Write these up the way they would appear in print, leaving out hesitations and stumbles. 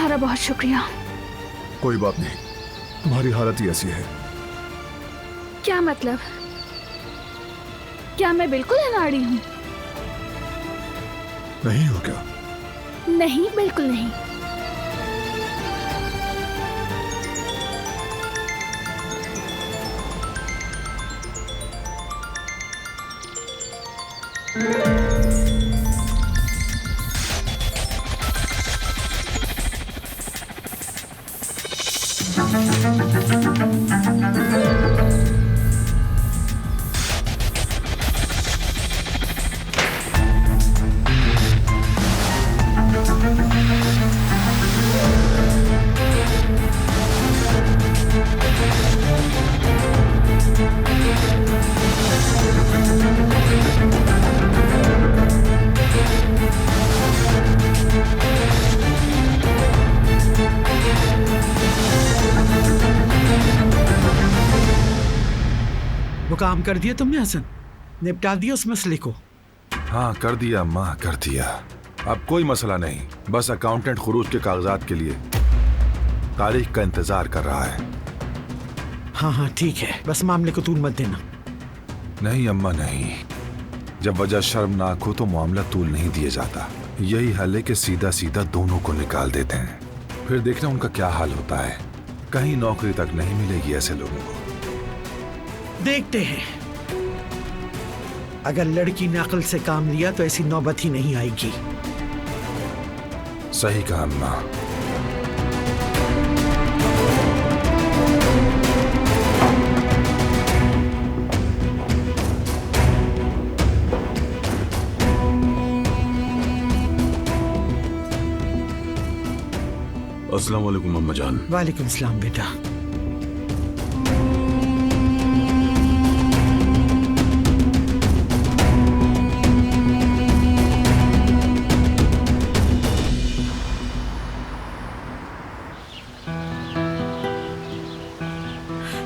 तुम्हारा बहुत शुक्रिया। कोई बात नहीं, तुम्हारी हालत ही ऐसी है। क्या मतलब? क्या मैं बिल्कुल अनाड़ी हूँ? नहीं हो क्या? नहीं, बिल्कुल नहीं। वो काम कर दिया तुमने हसन? निपटा दिया उस मसले को? हाँ कर दिया अम्मा, कर दिया। अब कोई मसला नहीं, बस अकाउंटेंट खुरूज के कागजात के लिए तारीख का इंतजार कर रहा है। हाँ हाँ ठीक है, बस मामले को तूल मत देना। नहीं अम्मा नहीं, जब वजह शर्मनाक हो तो मामला तूल नहीं दिया जाता। यही हल है कि सीधा सीधा दोनों को निकाल देते हैं, फिर देखना उनका क्या हाल होता है। कहीं नौकरी तक नहीं मिलेगी ऐसे लोगों को। देखते हैं, अगर लड़की ने अक्ल से काम लिया तो ऐसी नौबत ही नहीं आएगी। सही कहा अम्मा। अस्सलाम वालेकुम अम्मा जान। वालेकुम सलाम बेटा।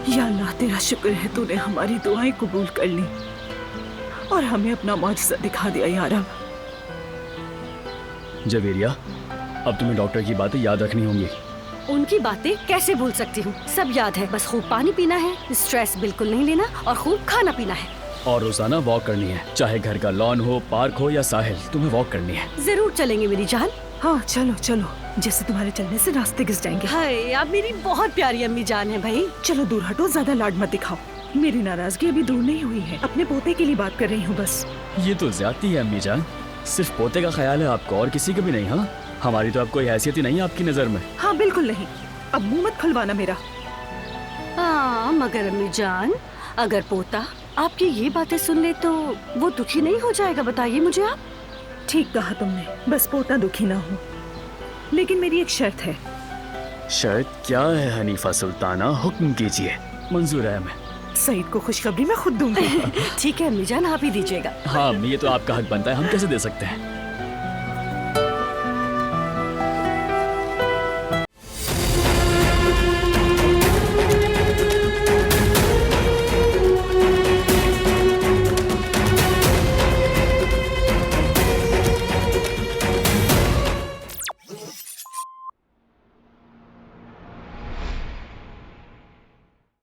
या अल्लाह तेरा शुक्र है तूने हमारी दुआएं कबूल कर ली और हमें अपना मौजज़ा दिखा दिया या रब। जवेरिया, अब तुम्हें डॉक्टर की बातें याद रखनी होंगी। उनकी बातें कैसे भूल सकती हूँ, सब याद है। बस खूब पानी पीना है, स्ट्रेस बिल्कुल नहीं लेना और खूब खाना पीना है। और रोजाना वॉक करनी है, चाहे घर का लॉन हो, पार्क हो या साहिल, तुम्हें वॉक करनी है। जरूर चलेंगे मेरी जान। हाँ चलो चलो, जैसे तुम्हारे चलने से रास्ते घिस जाएंगे। हाय, आप मेरी बहुत प्यारी अम्मी जान है भाई। चलो दूर हटो, ज्यादा लाड मत दिखाओ। मेरी नाराजगी अभी दूर नहीं हुई है, अपने पोते के लिए बात कर रही हूँ बस। ये तो ज्यादती है अम्मी जान, सिर्फ पोते का ख्याल है आपको और किसी का भी नहीं। हाँ, हमारी तो अब कोई हैसियत ही नहीं है आपकी नजर में। हाँ बिल्कुल नहीं, अब मुंह मत खुलवाना मेरा। हाँ मगर अम्मी जान, अगर पोता आपकी ये बातें सुन ले तो वो दुखी नहीं हो जाएगा? बताइए मुझे आप। ठीक कहा तुमने, बस पोता दुखी ना हो, लेकिन मेरी एक शर्त है। शर्त क्या है हनीफा सुल्ताना, हुक्म कीजिए, मंजूर है हमें। सईद को खुशखबरी मैं खुद दूंगी। ठीक है अम्मी जान, आप ही दीजिएगा। हाँ अम्मी, ये तो आपका हक बनता है, हम कैसे दे सकते हैं।